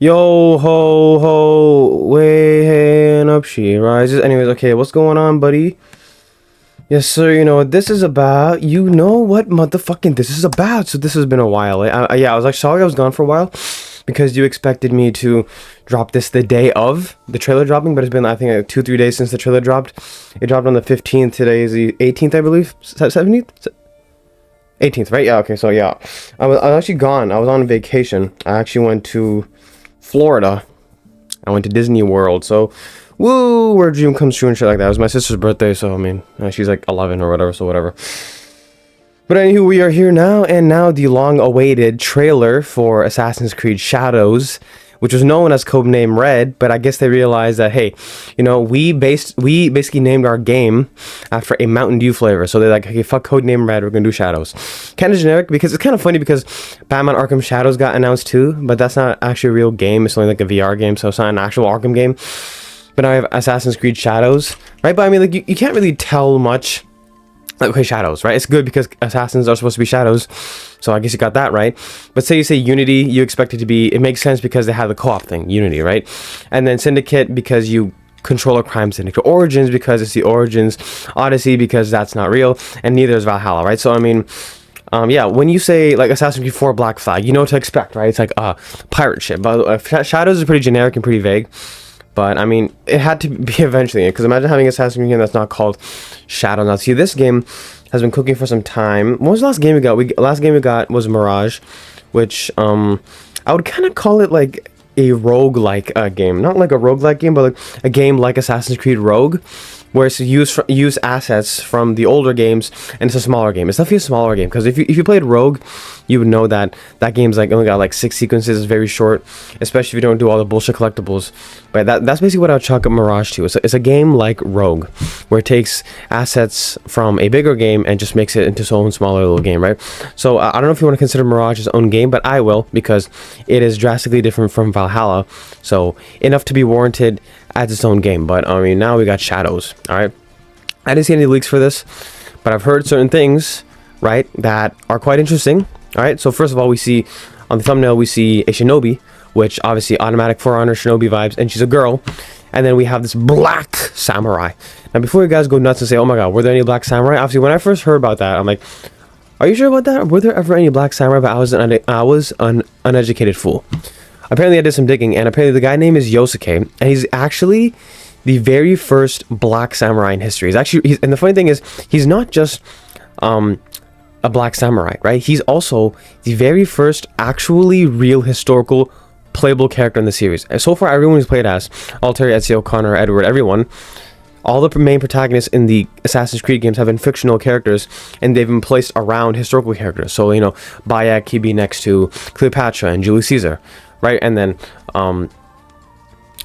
Yo ho ho, way hey and up she rises. Anyways, okay, what's going on, buddy? Yes, sir. You know what this is about. You know what motherfucking this is about. So this has been a while. Yeah, I was like sorry I was gone for a while because you expected me to drop this the day of the trailer dropping, but it's been I think like 2-3 days since the trailer dropped. It dropped on the 15th. Today is the 18th, I believe. 17th. 18th, right? Yeah. Okay. So yeah, I was actually gone. I was on vacation. I actually went to Florida. I went to Disney World, so woo, where a dream comes true and shit like that. It was my sister's birthday, so I mean, she's like 11 or whatever, so whatever. But anywho, we are here now, and now the long-awaited trailer for Assassin's Creed Shadows, which was known as codename Red, but I guess they realized that, hey, you know, we basically named our game after a Mountain Dew flavor. So they're like, okay, fuck codename Red, we're gonna do Shadows. Kind of generic, because it's kind of funny because Batman Arkham Shadows got announced too, but that's not actually a real game. It's only like a VR game, so it's not an actual Arkham game. But now I have Assassin's Creed Shadows, right? But I mean, like, you can't really tell much. Okay, Shadows, right? It's good because assassins are supposed to be shadows, so I guess you got that right. But say you say Unity, you expect it to be, it makes sense because they have the co-op thing, Unity, right? And then Syndicate because you control a crime syndicate. Origins because it's the Origins. Odyssey because that's not real, and neither is Valhalla, right? So I mean, yeah, when you say like Assassin's Creed 4 Black Flag, you know what to expect, right? It's like pirate ship. But Shadows is pretty generic and pretty vague. But I mean, it had to be eventually, because imagine having Assassin's Creed game that's not called Shadow. Now, see, this game has been cooking for some time. What was the last game we got? Last game we got was Mirage, which I would kind of call it like a roguelike game, not like a roguelike game, but like a game like Assassin's Creed Rogue, where it's use assets from the older games, and it's a smaller game. It's definitely a smaller game, because if you played Rogue, you would know that that game's like only got like 6 sequences. It's very short, especially if you don't do all the bullshit collectibles. But that's basically what I would chalk up Mirage to. It's a game like Rogue, where it takes assets from a bigger game and just makes it into its own smaller little game, right? So I don't know if you want to consider Mirage its own game, but I will, because it is drastically different from Valhalla. So enough to be warranted as its own game. But I mean, now we got Shadows. All right, I didn't see any leaks for this, but I've heard certain things, right, that are quite interesting. All right, so first of all, we see on the thumbnail we see a shinobi, which obviously automatic For Honor shinobi vibes, and she's a girl. And then we have this black samurai. Now, before you guys go nuts and say, oh my god, were there any black samurai? Obviously, when I first heard about that, I'm like, are you sure about that? Were there ever any black samurai? But I was an uneducated fool. Apparently, I did some digging, and apparently the guy name is Yosuke, and he's actually the very first black samurai in history. And the funny thing is, he's not just a black samurai, right? He's also the very first actually real historical playable character in the series. And so far, everyone who's played as Altery, Ezio, Connor, Edward, everyone, all the main protagonists in the Assassin's Creed games have been fictional characters, and they've been placed around historical characters. So, you know, Bayek, he'd be next to Cleopatra and Julius Caesar, right? And then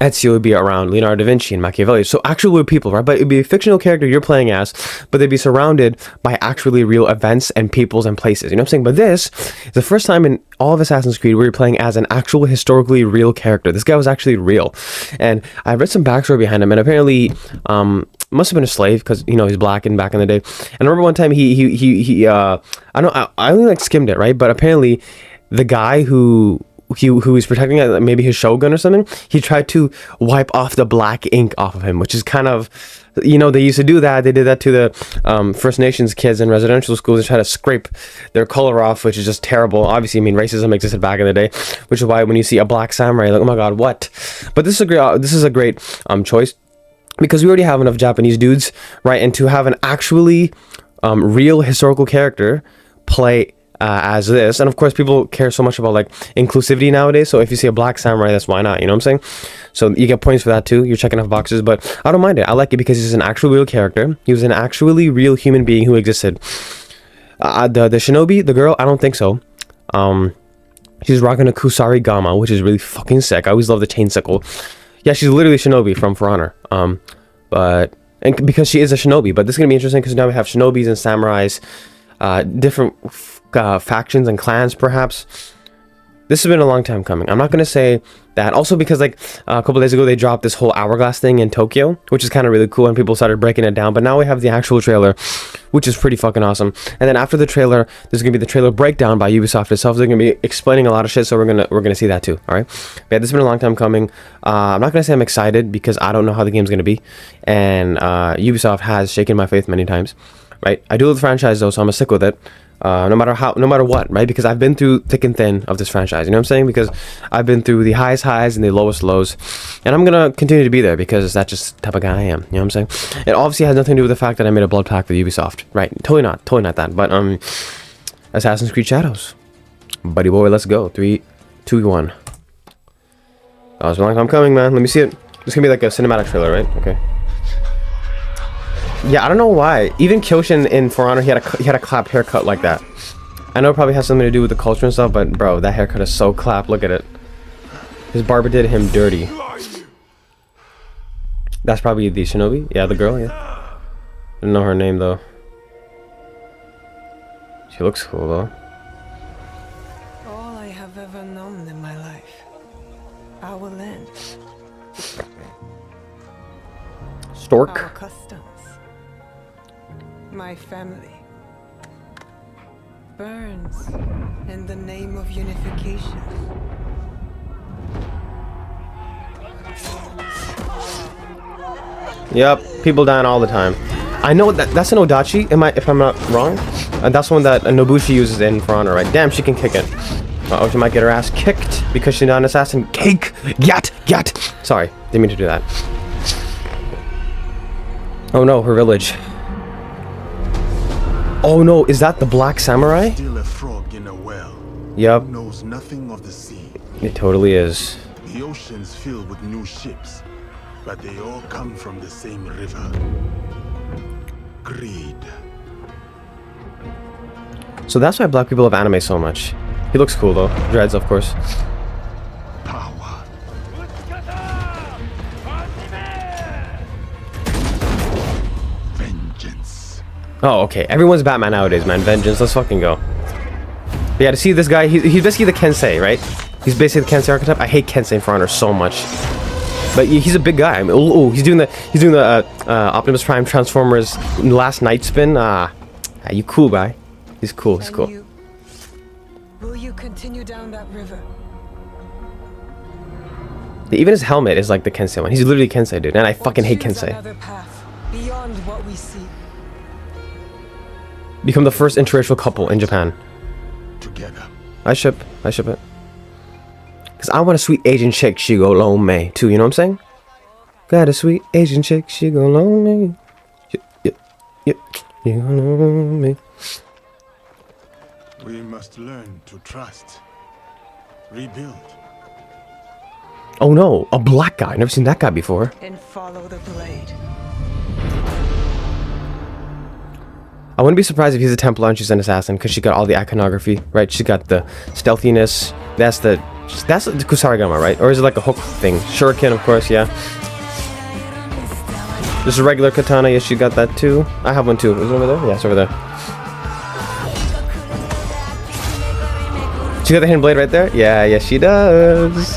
Ezio would be around Leonardo da Vinci and Machiavelli. So actual real people, right? But it'd be a fictional character you're playing as, but they'd be surrounded by actually real events and peoples and places. You know what I'm saying? But this is the first time in all of Assassin's Creed where you're playing as an actual historically real character. This guy was actually real. And I read some backstory behind him, and apparently must have been a slave, because, you know, he's black and back in the day. And I remember one time I only like skimmed it, right? But apparently the guy who was protecting it, maybe his shogun or something, he tried to wipe off the black ink off of him, which is kind of, you know, they used to do that. They did that to the First Nations kids in residential schools. They try to scrape their color off, which is just terrible. Obviously, I mean, racism existed back in the day, which is why when you see a black samurai, you're like, oh my god, what? But this is a great choice, because we already have enough Japanese dudes, right? And to have an actually real historical character play as this, and of course people care so much about like inclusivity nowadays, so if you see a black samurai, that's why not, you know what I'm saying? So you get points for that too. You're checking off boxes, but I don't mind it. I like it because he's an actual real character. He was an actually real human being who existed. The shinobi, the girl, I don't think so. She's rocking a kusari gama, which is really fucking sick. I always love the chain sickle. Yeah, she's literally shinobi from For Honor. And because she is a shinobi, but this is gonna be interesting because now we have shinobis and samurais, different factions and clans, perhaps. This has been a long time coming. I'm not gonna say that. Also because like a couple days ago they dropped this whole hourglass thing in Tokyo, which is kind of really cool, and people started breaking it down. But now we have the actual trailer, which is pretty fucking awesome. And then after the trailer, there's gonna be the trailer breakdown by Ubisoft itself. They're gonna be explaining a lot of shit, so we're gonna see that too. All right. But yeah, this has been a long time coming. I'm not gonna say I'm excited because I don't know how the game's gonna be, and Ubisoft has shaken my faith many times. Right. I do love the franchise though, so I'm gonna stick with it. No matter what, right? Because I've been through thick and thin of this franchise, you know what I'm saying? Because I've been through the highest highs and the lowest lows, and I'm gonna continue to be there because that's just the type of guy I am, you know what I'm saying? It obviously has nothing to do with the fact that I made a blood pact with Ubisoft, right? Totally not that, but Assassin's Creed Shadows, buddy boy, let's go. 3, 2, 1. Oh, it's a long time coming, man. Let me see it. It's gonna be like a cinematic trailer, right? Okay. Yeah, I don't know why. Even Kyoshin in For Honor, he had a clap haircut like that. I know it probably has something to do with the culture and stuff, but bro, that haircut is so clap. Look at it. His barber did him dirty. That's probably the Shinobi? Yeah, the girl, yeah. I don't know her name though. She looks cool though. All I have ever known in my life, I will end. Stork? Our customs. My family burns in the name of unification. Yep, people dying all the time. I know that's an Odachi, if I'm not wrong. And that's one that Nobushi uses in For Honor, right? Damn, she can kick it. Uh-oh, she might get her ass kicked because she's not an assassin. Cake! Gat! Sorry, didn't mean to do that. Oh no, her village. Oh no, is that the Black Samurai? Still a frog in a well. Yep. Knows nothing of the sea. It totally is. The ocean's filled with new ships, but they all come from the same river. Greed. So that's why black people love anime so much. He looks cool though. Dreads, of course. Power. Vengeance. Oh, okay. Everyone's Batman nowadays, man. Vengeance. Let's fucking go. But yeah, to see this guy, he's basically the Kensei, right? He's basically the Kensei archetype. I hate Kensei in For Honor so much. But he's a big guy. I mean, oh, he's doing the Optimus Prime Transformers last night spin. You cool guy. He's cool. He's cool. Will you continue down that river? Even his helmet is like the Kensei one. He's literally Kensei, dude. And I fucking hate Kensei. Another path beyond what we see. Become the first interracial couple in Japan. Together. I ship it. Cause I want a sweet Asian chick, she go loan me too. You know what I'm saying? Got a sweet Asian chick, she go loan me. Yep. You go loan me. We must learn to trust. Rebuild. Oh no, a black guy. Never seen that guy before. And follow the blade. I wouldn't be surprised if he's a Templar and she's an assassin, because she got all the iconography, right? She got the stealthiness. That's the Kusarigama, right? Or is it like a hook thing? Shuriken, of course, yeah. Just a regular katana, yes, she got that too. I have one too. Is it over there? Yeah, it's over there. She got the hidden blade right there? Yeah, yes, she does.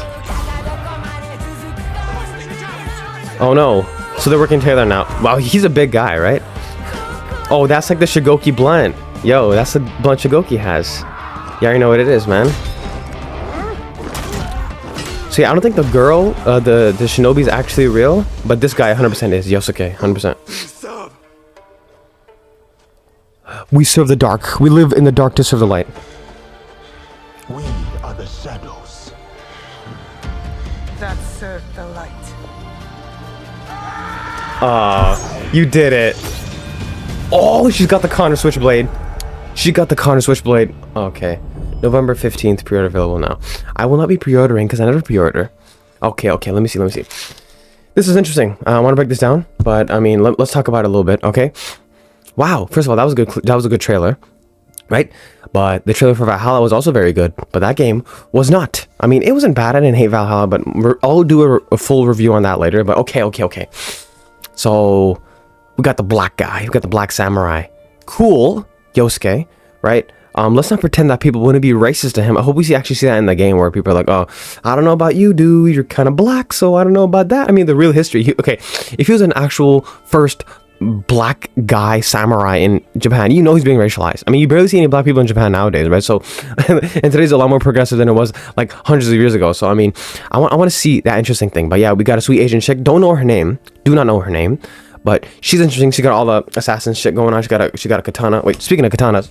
Oh no. So they're working together now. Wow, he's a big guy, right? Oh, that's like the Shigoki blunt. Yo, that's the blunt Shigoki has. You already know what it is, man. So yeah, I don't think the girl, the shinobi is actually real, but this guy 100% is. Yosuke, 100%. We serve the dark. We live in the dark to serve the light. We are the shadows. That serve the light. You did it. Oh, she's got the Connor Switchblade. She got the Connor Switchblade. Okay. November 15th, pre-order available now. I will not be pre-ordering because I never pre-order. Okay, let me see. This is interesting. I want to break this down, but I mean, let's talk about it a little bit, okay? Wow, first of all, that was a good trailer, right? But the trailer for Valhalla was also very good, but that game was not. I mean, it wasn't bad. I didn't hate Valhalla, but I'll do a full review on that later, but okay. So, we got the black guy. We got the black samurai. Cool, Yosuke, right? Let's not pretend that people wouldn't be racist to him. I hope we actually see that in the game where people are like, oh, I don't know about you, dude. You're kind of black, so I don't know about that. I mean, the real history. Okay, if he was an actual first black guy samurai in Japan, you know he's being racialized. I mean, you barely see any black people in Japan nowadays, right? So, and today's a lot more progressive than it was like hundreds of years ago. So, I mean, I want to see that interesting thing. But yeah, we got a sweet Asian chick. Don't know her name. Do not know her name. But she's interesting. She got all the assassin shit going on. She got a katana. Wait, speaking of katanas.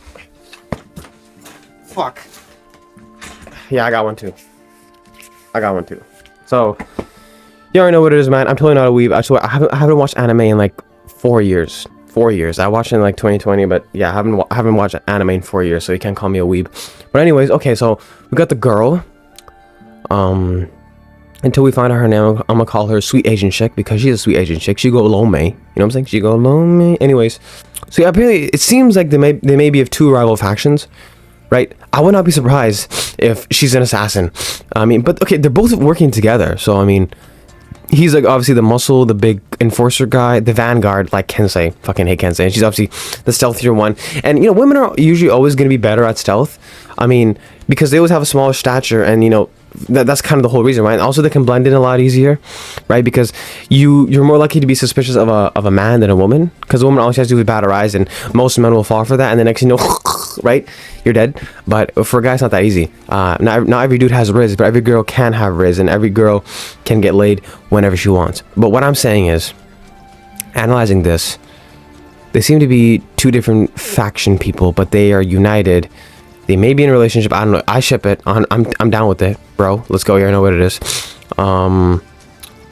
Fuck. Yeah, I got one too. So, you already know what it is, man. I'm totally not a weeb. Actually, I haven't watched anime in like 4 years. 4 years. I watched it in like 2020, but yeah, I haven't watched anime in 4 years, so you can't call me a weeb. But anyways, okay, so we got the girl. Until we find out her name, I'm gonna call her Sweet Asian Chick because she's a sweet Asian chick. She go Lome. You know what I'm saying? She go Lome. Anyways, so yeah, apparently it seems like they may be of two rival factions. Right? I would not be surprised if she's an assassin. I mean, but okay, they're both working together. So, I mean, he's like obviously the muscle, the big enforcer guy, the vanguard, like Kensei. Fucking hate Kensei. And she's obviously the stealthier one. And, you know, women are usually always going to be better at stealth. I mean, because they always have a smaller stature and, you know, that's kind of the whole reason, right? Also, they can blend in a lot easier, right? Because you're more likely to be suspicious of a man than a woman, because a woman always has to do with bat her eyes, and most men will fall for that, and the next you know, right, you're dead. But for a guy, it's not that easy. Not every dude has riz, but every girl can have riz, and every girl can get laid whenever she wants. But what I'm saying is, analyzing this, they seem to be two different faction people, but they are united. They may be in a relationship. I don't know. I ship it. I'm down with it, bro. Let's go here. I know what it is.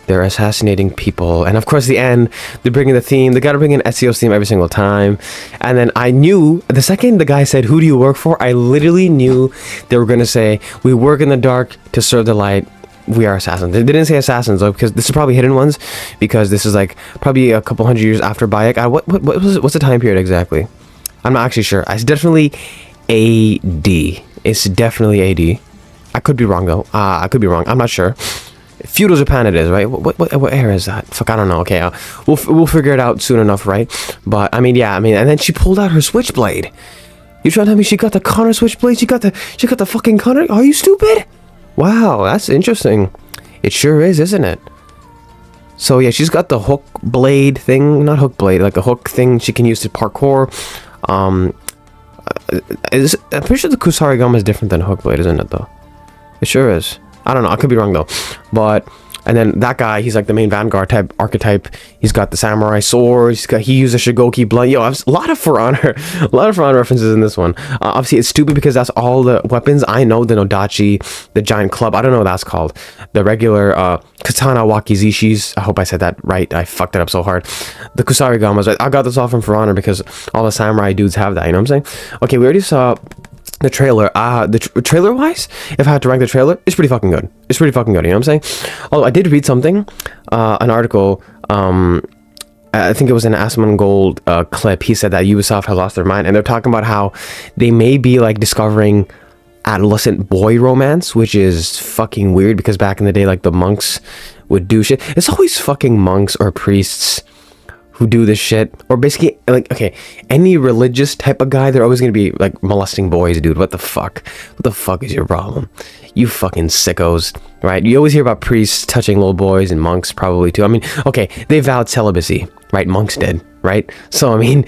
They're assassinating people, and of course, the end. They're bringing the theme. They gotta bring in Ezio's theme every single time. And then I knew the second the guy said, "Who do you work for?" I literally knew they were gonna say, "We work in the dark to serve the light. We are assassins." They didn't say assassins though, because this is probably hidden ones. Because this is like probably a couple hundred years after Bayek. What was it? What's the time period exactly? I'm not actually sure. It's definitely AD. It's definitely AD. I could be wrong though. I could be wrong. I'm not sure. Feudal Japan it is, right? What era is that? Fuck, I don't know. Okay, we'll figure it out soon enough, right? But I mean, yeah, I mean, and then she pulled out her switchblade. You trying to tell me she got the Connor switchblade? She got the fucking Connor? Are you stupid? Wow, that's interesting. It sure is, isn't it? So yeah, she's got the hook blade thing, not hook blade, like a hook thing she can use to parkour. I'm pretty sure the Kusarigama is different than hook blade, isn't it though? It sure is. I don't know. I could be wrong though. But and then that guy, he's like the main vanguard type archetype. He's got the samurai sword. He used a Shigoki blunt. Yo, a lot of For Honor, references in this one. Obviously, it's stupid because that's all the weapons I know. The Nodachi, the giant club. I don't know what that's called. The regular katana wakizishis. I hope I said that right. I fucked it up so hard. The Kusarigamas. I got this all from For Honor because all the samurai dudes have that. You know what I'm saying? Okay, we already saw the trailer. Trailer wise, if I had to rank the trailer, it's pretty fucking good. You know what I'm saying? Although I did read something, an article, I think it was an Asmongold clip. He said that Ubisoft has lost their mind, and they're talking about how they may be like discovering adolescent boy romance, which is fucking weird because back in the day, like the monks would do shit. It's always fucking monks or priests who do this shit, or basically like, okay, any religious type of guy, they're always gonna be like molesting boys, dude. What the fuck is your problem, you fucking sickos, right? You always hear about priests touching little boys, and monks probably too. I mean, okay, they vowed celibacy, right? Monks did, right? So I mean,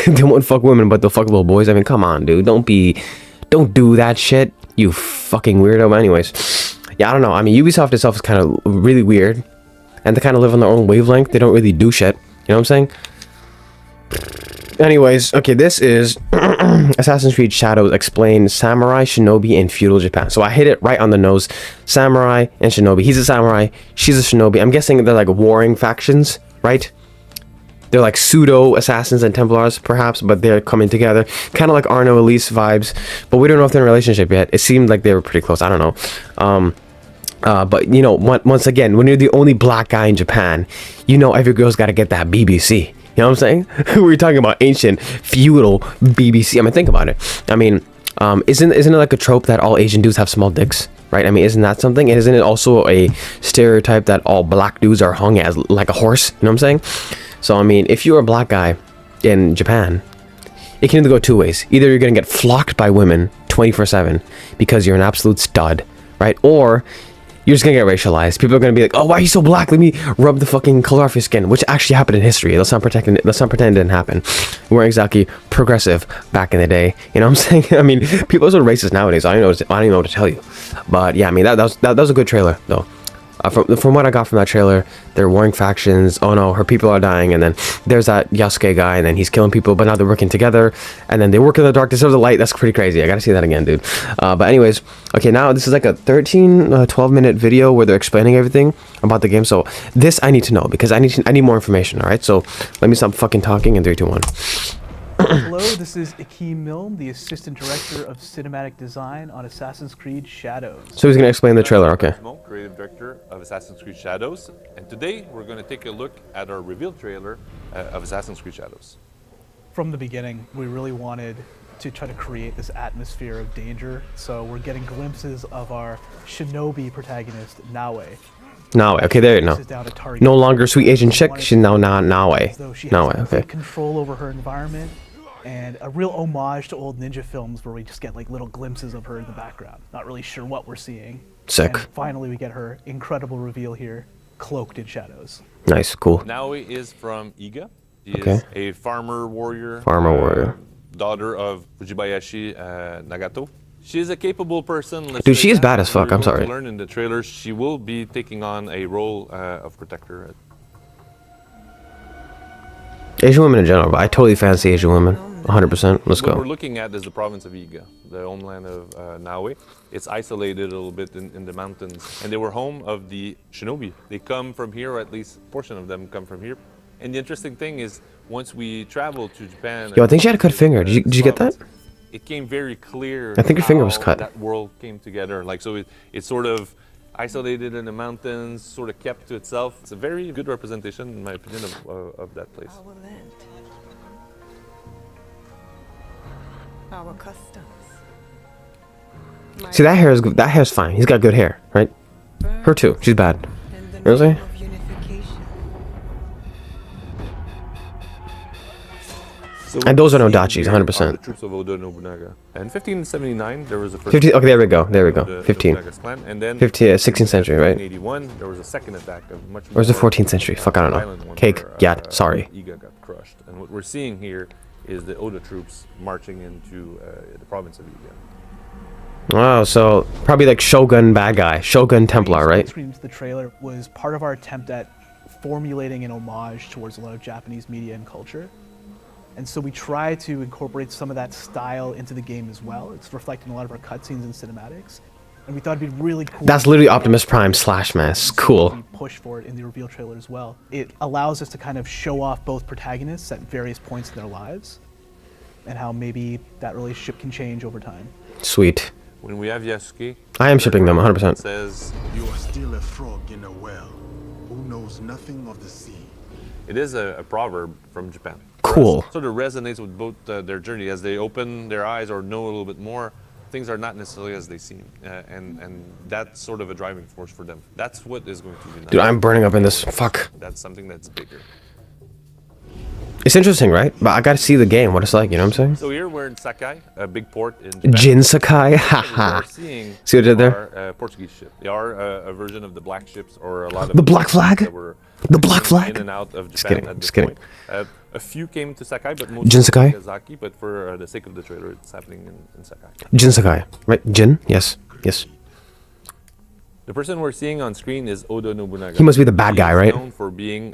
they won't fuck women, but they'll fuck little boys. I mean, come on, dude, don't do that shit, you fucking weirdo. But anyways, yeah, I don't know. I mean, Ubisoft itself is kind of really weird, and they kind of live on their own wavelength. They don't really do shit. You know what I'm saying? Anyways, okay, this is Assassin's Creed Shadows Explained Samurai, Shinobi, and Feudal Japan. So I hit it right on the nose. Samurai and Shinobi. He's a samurai, she's a shinobi. I'm guessing they're like warring factions, right? They're like pseudo assassins and Templars, perhaps, but they're coming together. Kind of like Arno Elise vibes, but we don't know if they're in a relationship yet. It seemed like they were pretty close. I don't know. But you know, once again, when you're the only black guy in Japan, you know every girl's got to get that BBC. You know what I'm saying? We're talking about ancient feudal BBC. I mean, think about it. I mean, isn't it like a trope that all Asian dudes have small dicks, right? I mean, isn't that something? And isn't it also a stereotype that all black dudes are hung as like a horse? You know what I'm saying? So I mean, if you're a black guy in Japan, it can either go two ways. Either you're gonna get flocked by women 24/7 because you're an absolute stud, right? Or you're just gonna get racialized. People are gonna be like, "Oh, why are you so black? Let me rub the fucking color off your skin," which actually happened in history. Let's not pretend it didn't happen. We weren't exactly progressive back in the day. You know what I'm saying? I mean, people are so racist nowadays. I don't even know what to tell you. But yeah, I mean, that was a good trailer though. From what I got from that trailer, they're warring factions. Oh no, her people are dying, and then there's that Yasuke guy, and then he's killing people, but now they're working together, and then they work in the darkness of the light. That's pretty crazy. I gotta see that again, dude. But anyways, okay, now this is like a 12 minute video where they're explaining everything about the game. So this I need to know because I need more information. All right, so let me stop fucking talking in 3, 2, 1. Hello, this is Akeem Milne, the Assistant Director of Cinematic Design on Assassin's Creed Shadows. So he's gonna explain the trailer. Okay. Creative Director of Assassin's Creed Shadows, and today we're going to take a look at our reveal trailer of Assassin's Creed Shadows. From the beginning, we really wanted to try to create this atmosphere of danger, so we're getting glimpses of our shinobi protagonist, Yuuue. Nawe, okay, there you go. No longer sweet Asian chick, she's now Nawe. Nawe, okay. Control over her environment, and a real homage to old ninja films where we just get like little glimpses of her in the background. Not really sure what we're seeing. Sick. And finally, we get her incredible reveal here, cloaked in shadows. Nice, cool. Naoi is from Iga. She Okay. is a farmer warrior. Daughter of Fujibayashi Nagato. She is a capable person. Dude, she is bad as fuck. I'm sorry. Learn in the trailer, she will be taking on a role of protector. Asian women in general, but I totally fancy Asian women. 100%. Let's What we're go. looking at is the province of Iga, the homeland of Naui. It's isolated a little bit in the mountains, and they were home of the shinobi. They come from here, or at least a portion of them come from here. And the interesting thing is, once we travel to Japan... Yo, I think she had a cut finger. Did you get that? It came very clear. I think her finger was how cut. That world came together. Like, so it's sort of isolated in the mountains, sort of kept to itself. It's a very good representation, in my opinion, of that place. Our land. Our customs. See, that hair is good. That hair's fine. He's got good hair, right? Her too. She's bad. And the You know what I'm name saying? of unification. So And those are no what we see dachis, here 100%. are the troops of Oda Nobunaga. In 1579, there was a first 15. Okay, there we go. There we go. the 15. Nobunaga's clan, and then 16th century, right? 1881, there was a second attack of much Or is it more, 14th century? Fuck, I don't know. violent one Cake. where, Yeah, sorry. Iga got crushed. And what we're seeing here is the Oda troops marching into the province of Iga. Wow, so probably like Shogun bad guy. Shogun Templar, right? Screams the trailer was part of our attempt at formulating an homage towards a lot of Japanese media and culture. And so we try to incorporate some of that style into the game as well. It's reflected in a lot of our cutscenes and cinematics. And we thought it'd be really cool. That's literally Optimus Prime slash mask. Cool. We push for it in the reveal trailer as well. It allows us to kind of show off both protagonists at various points in their lives and how maybe that relationship can change over time. Sweet. When we have Yasuke, I am shipping them it 100%. says You are still a frog in a well who knows nothing of the sea. it is a proverb from Japan. Cool. Sort of resonates with both their journey as they open their eyes or know a little bit more. Things are not necessarily as they seem, and that's sort of a driving force for them. That's what is going to be. Dude, I'm burning up in this. Fuck. That's something that's bigger. It's interesting, right? But I gotta see the game, what it's like, you know what I'm saying? So here we're in Sakai, a big port in Japan. Jin Sakai, What haha. we're seeing See what I did there? are Portuguese ships. They are a version of the black ships, or a lot of The black flag? that were The black flag? in and out of Japan kidding, at this just kidding. point. A few came to Sakai, but most Jin Sakai? Nagasaki. But for the sake of the trailer, it's happening in Sakai. Jin Sakai, right? Jin? Yes. Yes. The person we're seeing on screen is Oda Nobunaga. He must be the bad guy, He is right? known for being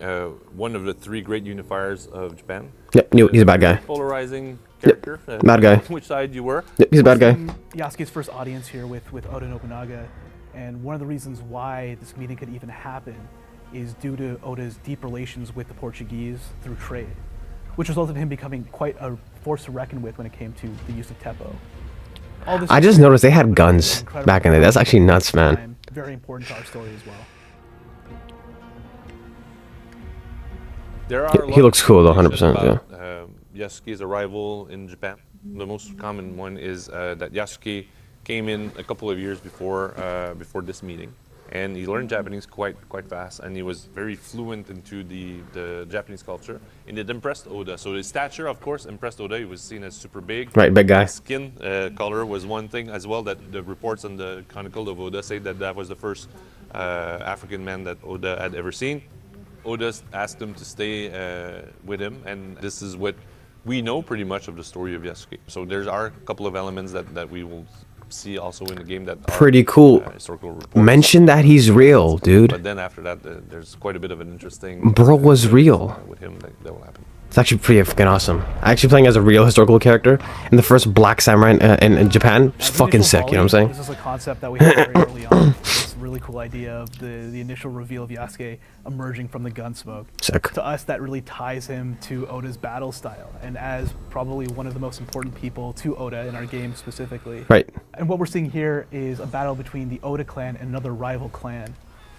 one of the three great unifiers of Japan. Yep, he's a bad guy. Polarizing character. bad guy. Which side you were? Yep, he's a bad guy. Yasuke's first audience here with Oda Nobunaga, and one of the reasons why this meeting could even happen is due to Oda's deep relations with the Portuguese through trade, which resulted in him becoming quite a force to reckon with when it came to the use of Teppo. All this I just noticed they had guns back in the day. That's actually nuts, man. Very important to our story as well. There are He looks cool though, 100%, about, Yasuke's arrival in Japan. The most common one is that Yasuke came in a couple of years before this meeting. and he learned Japanese quite fast, and he was very fluent into the Japanese culture, and it impressed Oda. So his stature, of course, impressed Oda. He was seen as super big. Right, big guy. Skin color was one thing as well, that the reports on the Chronicle of Oda say that was the first African man that Oda had ever seen. Oda asked him to stay with him, and this is what we know pretty much of the story of Yasuke. So there are a couple of elements that we will see also in the game that are Pretty cool. historical reports. Mention that he's real, dude. But then after that, there's quite a bit of an interesting... Bro was real. With him that will happen. It's actually pretty fucking awesome. Actually playing as a real historical character and the first black samurai in Japan is fucking sick, you know what I'm saying? This is a concept that we had very early on. This really cool idea of the initial reveal of Yasuke emerging from the gun smoke. Sick. To us, that really ties him to Oda's battle style, and as probably one of the most important people to Oda in our game specifically. Right. And what we're seeing here is a battle between the Oda clan and another rival clan.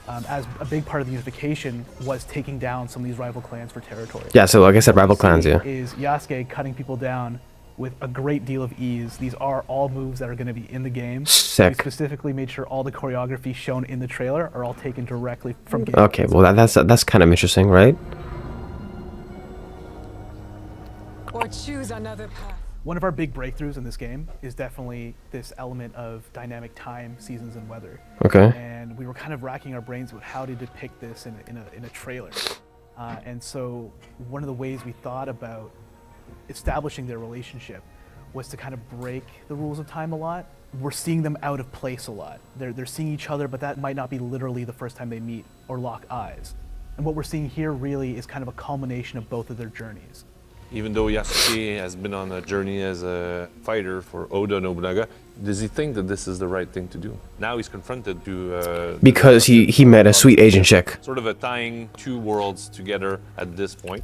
As a big part of the unification was taking down some of these rival clans for territory. Yeah, so like I said, rival clans, yeah. Is Yasuke cutting people down with a great deal of ease. These are all moves that are going to be in the game. Sick. We specifically made sure all the choreography shown in the trailer are all taken directly from game. Okay, well that's kind of interesting, right? Or choose another path. One of our big breakthroughs in this game is definitely this element of dynamic time, seasons, and weather. Okay. And we were kind of racking our brains with how to depict this in a trailer. And so one of the ways we thought about establishing their relationship was to kind of break the rules of time a lot. We're seeing them out of place a lot. They're seeing each other, but that might not be literally the first time they meet or lock eyes. And what we're seeing here really is kind of a culmination of both of their journeys. Even though Yasuke has been on a journey as a fighter for Oda Nobunaga, does he think that this is the right thing to do? Now he's confronted to... Because he met a sweet Asian chick. Sort of a tying two worlds together at this point.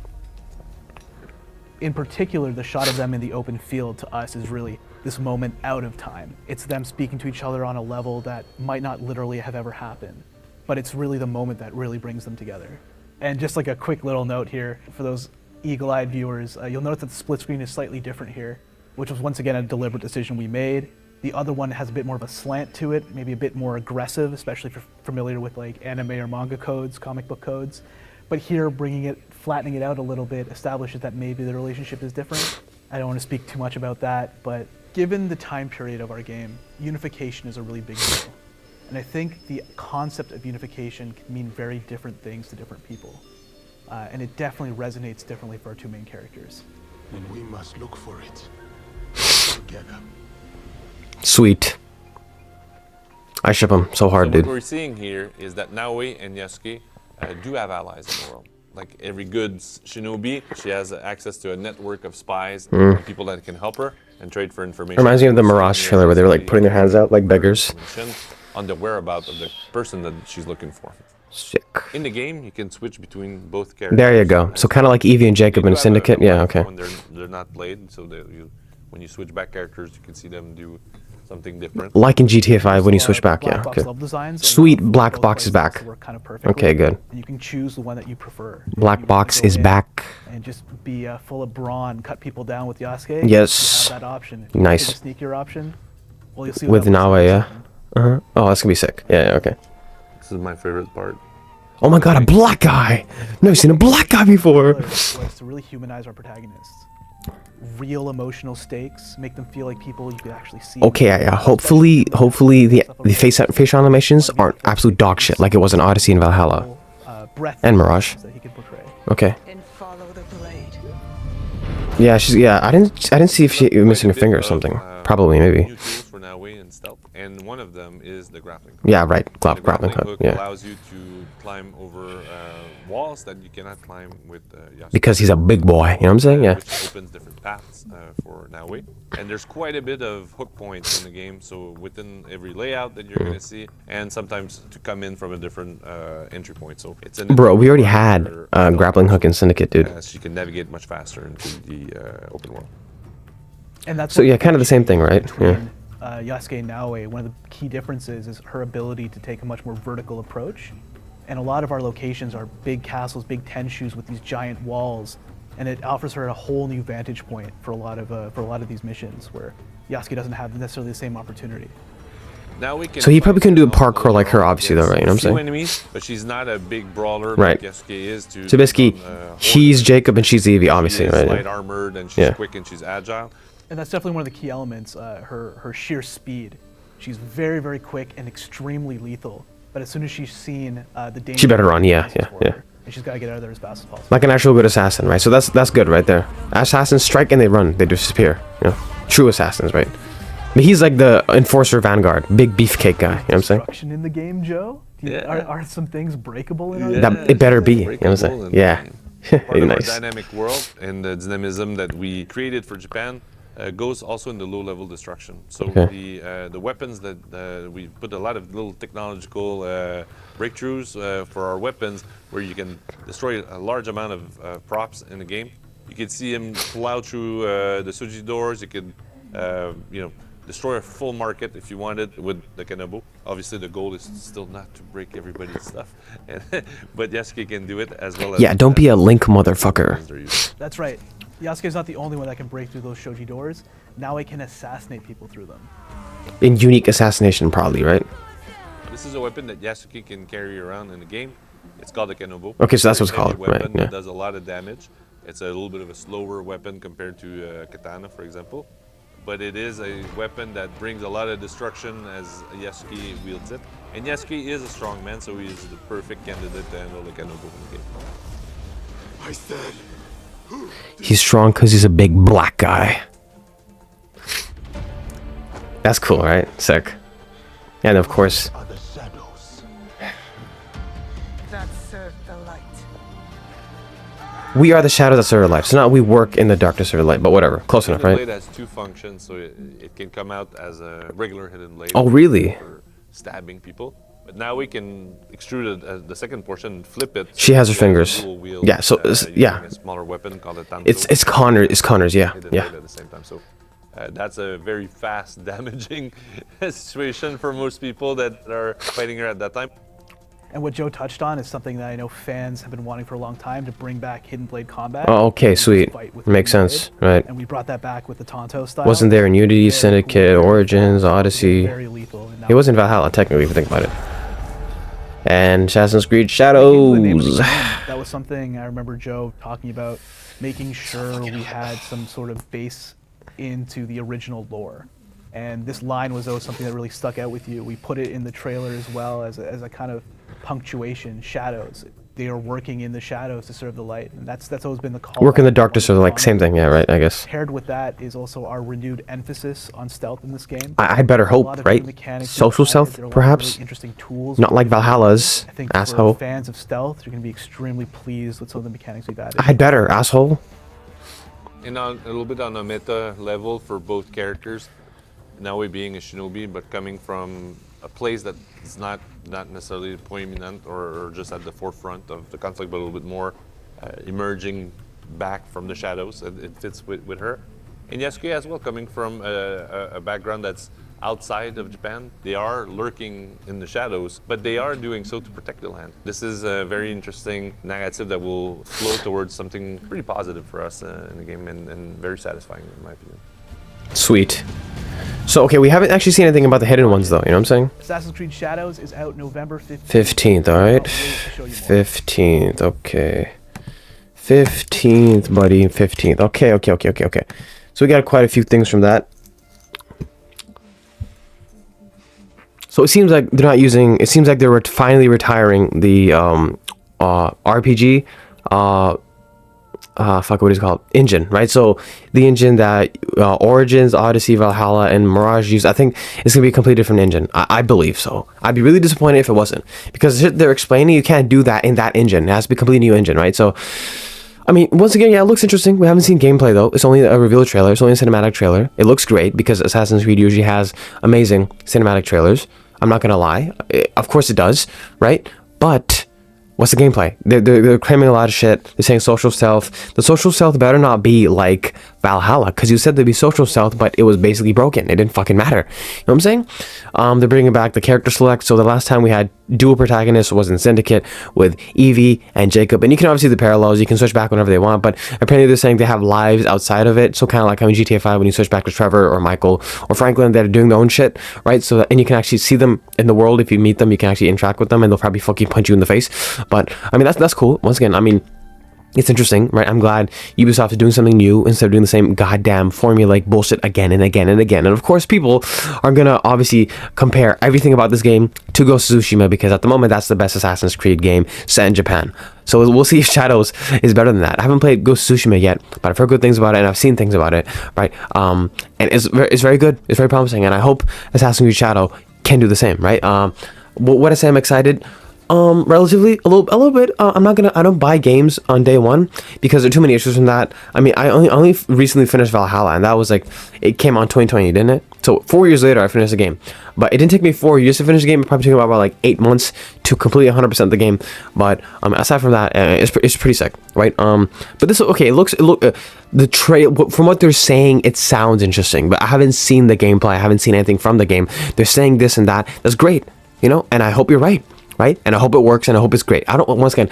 In particular, the shot of them in the open field to us is really this moment out of time. It's them speaking to each other on a level that might not literally have ever happened, but it's really the moment that really brings them together. And just like a quick little note here for those eagle-eyed viewers, you'll notice that the split screen is slightly different here, which was once again a deliberate decision we made. The other one has a bit more of a slant to it, maybe a bit more aggressive, especially if you're familiar with like anime or manga codes, comic book codes. But here, flattening it out a little bit establishes that maybe the relationship is different. I don't want to speak too much about that, but given the time period of our game, unification is a really big deal. And I think the concept of unification can mean very different things to different people. And it definitely resonates differently for our two main characters. And we must look for it together. Sweet. I ship him so hard, So dude. what we're seeing here is that Naoe and Yasuke do have allies in the world. Like every good shinobi, she has access to a network of spies and people that can help her and trade for information. Reminds me of the Mirage trailer where they were like putting their hands out like beggars. On the whereabouts of the person that she's looking for. Sick. In the game, you can switch between both characters. There you go. So kind of like Evie and Jacob in Syndicate. Yeah, okay. When they're not played, so when you switch back characters, you can see them do something different. Like in GTA 5 when you switch back, yeah. Black box Okay. level designs Sweet, allow black both box is places back. to work kind of perfectly, Okay, good. And you can choose the one that you prefer. Black You box can go is in back. And just be full of brawn, cut people down with Yasuke. Yes. You have that option. If you Nice. take the sneakier option, well, you'll see With what that looks Naoe, like. yeah. Oh, that's gonna be sick. Yeah, yeah, okay. This is my favorite part. Oh my god, a black guy! Never seen a black guy before! Was to really humanize our protagonists. Real emotional stakes, make them feel like people you could actually see. Okay, yeah. Hopefully the facial animations aren't absolute dog shit like it was in Odyssey and Valhalla. Breath And Mirage. that he could portray. Okay. And follow the blade. Yeah, I didn't see if she was missing a finger or something. Probably, maybe. New tools for Naoe and stealth, and one of them is the grappling hook. Yeah, right. The Grappling hook. Yeah. allows you to climb over walls that you cannot climb with Yasuke. Because he's a big boy. You know what I'm saying? Yeah. Which opens different paths for Naoe. And there's quite a bit of hook points in the game, so within every layout that you're going to see, and sometimes to come in from a different entry point. So it's an Bro, we already had grappling hook in Syndicate, dude. so you can navigate much faster into the open world. And that's So what yeah, kind of the same thing, right? Yeah. between, Yasuke and Naoe, one of the key differences is her ability to take a much more vertical approach. And a lot of our locations are big castles, big tenshu's with these giant walls, and it offers her a whole new vantage point for a lot of these missions where Yasuke doesn't have necessarily the same opportunity. Now we can So he probably couldn't do a fight, parkour like her, obviously, though, right? You know what I'm few saying? enemies, but she's not a big brawler Right. like Yasuke is. So basically, he's Jacob and she's Evie, obviously, She's light right? armored and she's Yeah. quick and she's agile. And that's definitely one of the key elements, her sheer speed. She's very, very quick and extremely lethal. But as soon as she's seen the danger, She better run, yeah, for yeah, her, yeah. And she's got to get out of there as fast as possible. Like an actual good assassin, right? So that's good right there. Assassins strike and they run, they disappear. You know, true assassins, right? But he's like the enforcer vanguard, big beefcake guy. You know what I'm saying? Destruction in the game, Joe? Yeah. Are some things breakable in our Yeah. game? That it better be. You know what I'm saying? Breakable and Yeah. part of Nice. our dynamic world and the dynamism that we created for Japan goes also in the low-level destruction. So Okay. the weapons that we put a lot of little technological breakthroughs for our weapons, where you can destroy a large amount of props in the game. You can see him plow through the Suji doors. You could, destroy a full market if you wanted with the Kenobo. Obviously, the goal is still not to break everybody's stuff, but Yasuke can do it as well as. Yeah, don't be a Link motherfucker. That's right. Yasuke's not the only one that can break through those shoji doors. Now he can assassinate people through them. In unique assassination, probably, right? This is a weapon that Yasuke can carry around in the game. It's called a Kenobo. Okay, so that's what's It's a heavy called, right, weapon yeah. that does a lot of damage. It's a little bit of a slower weapon compared to katana, for example. But it is a weapon that brings a lot of destruction as Yasuke wields it. And Yasuke is a strong man, so he is the perfect candidate to handle the Kenobo in the game. I said, He's strong because he's a big black guy. That's cool, right? Sick. And of course, are the shadows. That served the light. we are the shadows that serve life. So now we work in the darkness of the light, but whatever. Close enough, The right? blade has two functions, so it can come out as a regular hidden blade. Oh, really? For stabbing people. But now we can extrude the second portion and flip it. She has her you have a fingers. dual wield, Yeah, so, using yeah. a smaller weapon called a tanto. It's Connor's, yeah. Hidden Yeah. blade at the same time. So that's a very fast, damaging situation for most people that are fighting her at that time. And what Joe touched on is something that I know fans have been wanting for a long time, to bring back hidden blade combat. Oh, okay, And sweet. fight with Makes hidden sense, blade. right. And we brought that back with the Tonto style. Wasn't there in Unity, Very Syndicate, cool, very Origins, fast, Odyssey. Very lethal. And now It was in Valhalla, technically, if you think about it. And Assassin's Creed the name of the Shadows. game, that was something I remember Joe talking about, making sure we had some sort of base into the original lore. And this line was always something that really stuck out with you. We put it in the trailer as well as a kind of punctuation, shadows. They are working in the shadows to serve the light. And that's always been the call. Work in the darkness or like same thing, yeah, right, I guess. Paired with that is also our renewed emphasis on stealth in this game. I better A lot hope, of right? new mechanics Social inside it. stealth, There are a lot of perhaps? really interesting tools. Not like Valhalla's, I think asshole. for fans of stealth, you're going to be extremely pleased with some of the mechanics we've added. I better, asshole. And a little bit on a meta level for both characters. Naoe being a shinobi, but coming from a place that is not necessarily prominent or just at the forefront of the conflict, but a little bit more emerging back from the shadows. It fits with her. And Yasuke as well, coming from a background that's outside of Japan. They are lurking in the shadows, but they are doing so to protect the land. This is a very interesting narrative that will flow towards something pretty positive for us in the game and very satisfying in my opinion. Sweet. So, okay, we haven't actually seen anything about the hidden ones, though, you know what I'm saying? Assassin's Creed Shadows is out November 15th. 15th, alright? Can't wait to show you more. 15th, okay. 15th, buddy, 15th. Okay. So we got quite a few things from that. So it seems like they're not using, it seems like they were finally retiring the RPG, fuck, what is it called? Engine, right? So the engine that Origins, Odyssey, Valhalla, and Mirage use, I think it's gonna be a completely different engine. I believe so. I'd be really disappointed if it wasn't, because they're explaining you can't do that in that engine. It has to be a completely new engine, right? So, I mean, once again, yeah, it looks interesting. We haven't seen gameplay though. It's only a reveal trailer. It's only a cinematic trailer. It looks great because Assassin's Creed usually has amazing cinematic trailers. I'm not gonna lie. Of course it does, right? But what's the gameplay? They're claiming a lot of shit. They're saying social stealth. The social stealth better not be like Valhalla, because you said there'd be social stealth, but it was basically broken. It didn't fucking matter. You know what I'm saying? They're bringing back the character select. So the last time we had dual protagonist was in Syndicate with Evie and Jacob, and you can obviously see the parallels. You can switch back whenever they want, but apparently they're saying they have lives outside of it. So kind of like how in GTA 5 when you switch back to Trevor or Michael or Franklin, they're doing their own shit, right? So and you can actually see them in the world. If you meet them, you can actually interact with them, and they'll probably fucking punch you in the face. But I mean that's cool. Once again, I mean, it's interesting, right? I'm glad Ubisoft is doing something new instead of doing the same goddamn formulaic bullshit again and again and again. And of course, people are gonna obviously compare everything about this game to Ghost of Tsushima because at the moment that's the best Assassin's Creed game set in Japan. So we'll see if Shadows is better than that. I haven't played Ghost of Tsushima yet, but I've heard good things about it and I've seen things about it, right? And it's very good. It's very promising, and I hope Assassin's Creed Shadow can do the same, right? What I say, I'm excited. Relatively a little bit. I don't buy games on day one because there are too many issues from that. I mean, I only recently finished Valhalla, and that was like, it came on 2020, didn't it? So 4 years later I finished the game, but it didn't take me 4 years to finish the game. It probably took me about like 8 months to complete 100% the game. But aside from that, it's pretty sick, right? But this, okay, the trail, from what they're saying, it sounds interesting, but I haven't seen the gameplay. I haven't seen anything from the game. They're saying this and that. That's great, you know, and I hope you're right. Right? And I hope it works, and I hope it's great. Once again,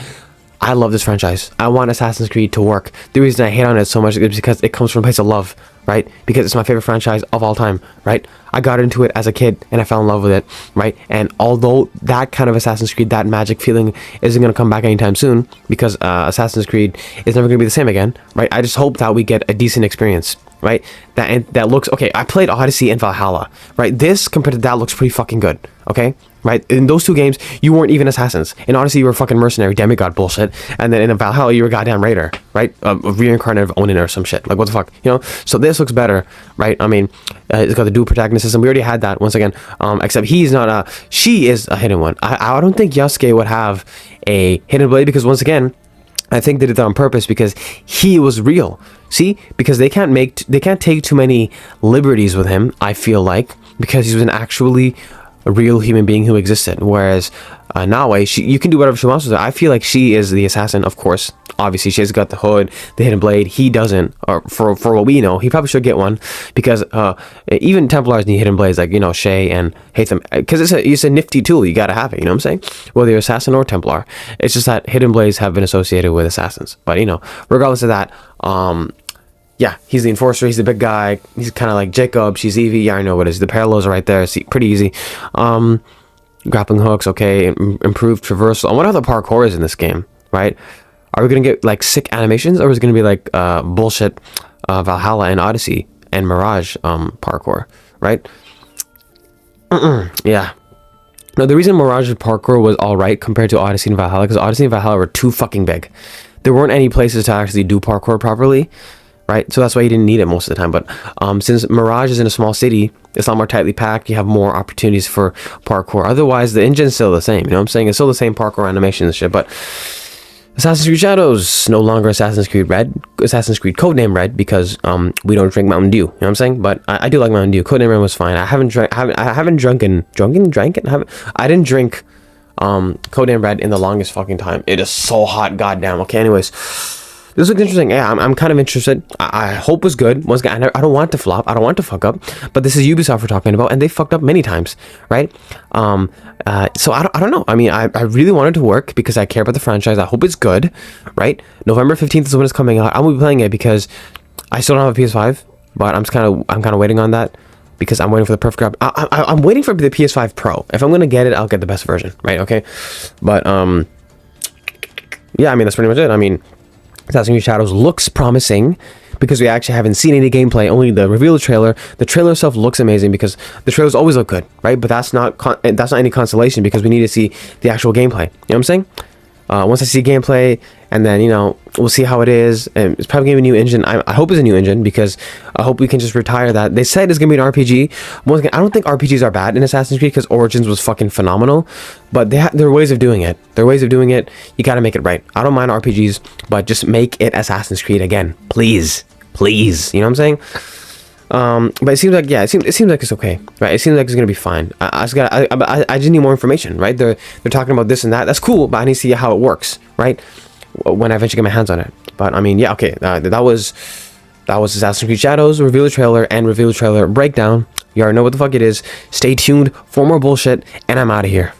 I love this franchise. I want Assassin's Creed to work. The reason I hate on it so much is because it comes from a place of love, right? Because it's my favorite franchise of all time, right? I got into it as a kid, and I fell in love with it, right? And although that kind of Assassin's Creed, that magic feeling isn't going to come back anytime soon, because Assassin's Creed is never going to be the same again, right? I just hope that we get a decent experience, right? That looks, okay, I played Odyssey and Valhalla, right? This compared to that looks pretty fucking good, okay? Right? In those two games, you weren't even assassins. In Odyssey, you were fucking mercenary, demigod bullshit. And then in Valhalla, you were a goddamn raider, right? A reincarnated Onin or some shit. Like, what the fuck? You know? So this looks better, right? I mean, it's got the dual protagonist system. We already had that, once again. Except he's not she is a hidden one. I don't think Yasuke would have a hidden blade because, once again, I think they did that on purpose because he was real. See? Because they can't take too many liberties with him, I feel like, because he was an actually a real human being who existed. Whereas Nawe, you can do whatever she wants with her. I feel like she is the assassin, of course. Obviously, she has got the hood, the hidden blade. He doesn't, or for what we know, he probably should get one because even Templars need hidden blades, like, you know, Shay and Hatham, because it's a nifty tool. You gotta have it. You know what I'm saying? Whether you're assassin or Templar, it's just that hidden blades have been associated with assassins. But you know, regardless of that, yeah, he's the enforcer. He's the big guy. He's kind of like Jacob. She's Evie. Yeah, I know what it is. The parallels are right there. See, pretty easy. Grappling hooks, okay. Improved traversal. I wonder how the parkour is in this game, right? Are we going to get like sick animations, or is it going to be like bullshit Valhalla and Odyssey and Mirage parkour, right? Yeah. No, the reason Mirage's parkour was alright compared to Odyssey and Valhalla, because Odyssey and Valhalla were too fucking big. There weren't any places to actually do parkour properly. Right, so that's why you didn't need it most of the time. But since Mirage is in a small city, it's a lot more tightly packed. You have more opportunities for parkour. Otherwise, the engine's still the same. You know what I'm saying? It's still the same parkour animation and shit. But Assassin's Creed Shadows, no longer Assassin's Creed Red. Assassin's Creed Codename Red because we don't drink Mountain Dew. You know what I'm saying? But I do like Mountain Dew. Codename Red was fine. I didn't drink Codename Red in the longest fucking time. It is so hot, goddamn. Okay, anyways. This looks interesting. Yeah, I'm kind of interested. I hope it's good. Once again, I don't want to flop. I don't want to fuck up. But this is Ubisoft we're talking about, and they fucked up many times, right? So I don't know. I mean, I really want it to work because I care about the franchise. I hope it's good, right? November 15th is when it's coming out. I will be playing it because I still don't have a PS5, but I'm kind of waiting on that because I'm waiting for the perfect grab. I'm waiting for the PS5 Pro. If I'm gonna get it, I'll get the best version, right? Okay, but yeah, I mean that's pretty much it. I mean, Assassin's Creed Shadows looks promising because we actually haven't seen any gameplay, only the reveal trailer. The trailer itself looks amazing because the trailers always look good, right? But that's not any consolation because we need to see the actual gameplay. You know what I'm saying? Once I see gameplay, and then, you know, we'll see how it is. And it's probably gonna be a new engine. I hope it's a new engine because I hope we can just retire that. They said it's gonna be an RPG. Once again, I don't think RPGs are bad in Assassin's Creed because Origins was fucking phenomenal. But there are ways of doing it. There are ways of doing it. You gotta make it right. I don't mind RPGs, but just make it Assassin's Creed again, please, please. You know what I'm saying? But it seems like, yeah, it seems like it's okay, right? It seems like it's gonna be fine. I just need more information, right? They're talking about this and that. That's cool, but I need to see how it works, right? When I eventually get my hands on it. But I mean, yeah, okay. That was Assassin's Creed Shadows reveal trailer and reveal trailer breakdown. You already know what the fuck it is. Stay tuned for more bullshit, and I'm out of here.